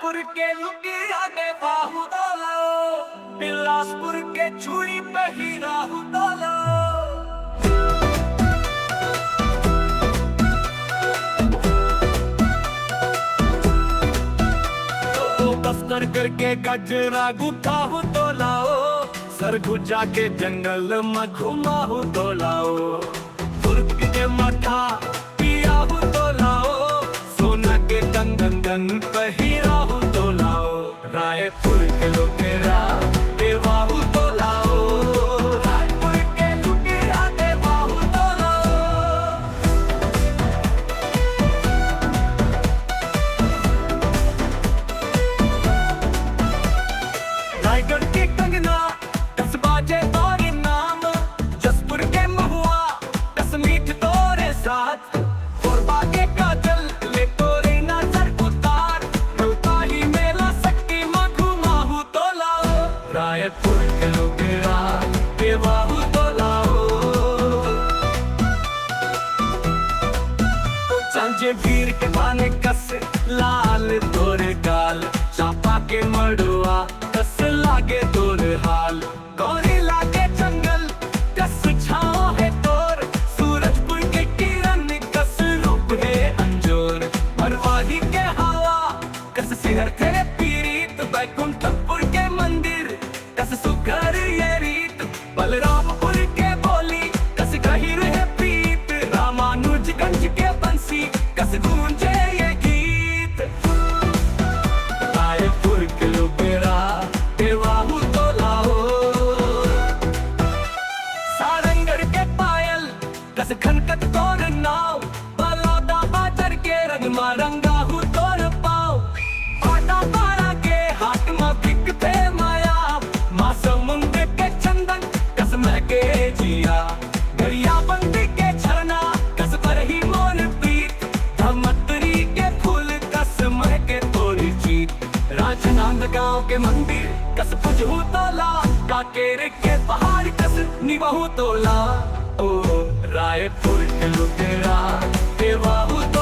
रायपुर के लुकिया ने बाहु तोला, बिलासपुर के चूड़ी पे हीरा तोला। दफ्तर करके गजरा गुथा तो लाओ, सरगुजा के जंगल में घुमा तो लाओ, तुर्क के मठा पिया तो लाओ, सोना के कंगन पहिरा तो लाओ, रायपुर के लुटेरा देवा तो लाओ, रायपुर के लुटेरा देवा तो लाओ। रायगढ़ के कंगना दस बाजे तोरे नाम, जसपुर के महुआ दस मीठ तोरे साथ, कोरबा के काजल ले तोरे नजर उतार, रोताही मेला सक्की मधु माहू तो लाओ, रायपुर के लुटेरा देवाहू तो लाओ। सांझे भीड़ के बाने कस लाल तोरे गाल, चापा के मड़ुआ कस लागे तोर हाल, गौरी लागे जंगल कस छाँव है तोर, सूरजपुर के किरण कस रूप है अंजोर, मरवाही के हवा कस सिहर तेरे पीरीत, बैकुंठपुर के मंदिर कस सुघर ये रीत, बलरामपुर के बोली कस गहिर है प्रीत, रामानुजगंज के बंसी कस गूंजे ये गीत। रायपुर के लुटेरा देवाहू तो लाओ, सारंगढ़ के पायल कस खनकत तोर नाव, बलौदा बाजार के रंग रंगाहू तोर पाओ, आटा पारा के हाट में बिकते माया, माँ समुंदर के चंदन कस महके जिया, गरिया बंदी के झरना कस बरही मोर प्रीत, धमतरी के फूल कस महके तोरी जीत, राजनांदगांव के मंदिर कस पुजहू तोला, काकेरे के पहाड़ कस निवाहू तोला, ओ रायपुर के लुटेरा देवाहू तो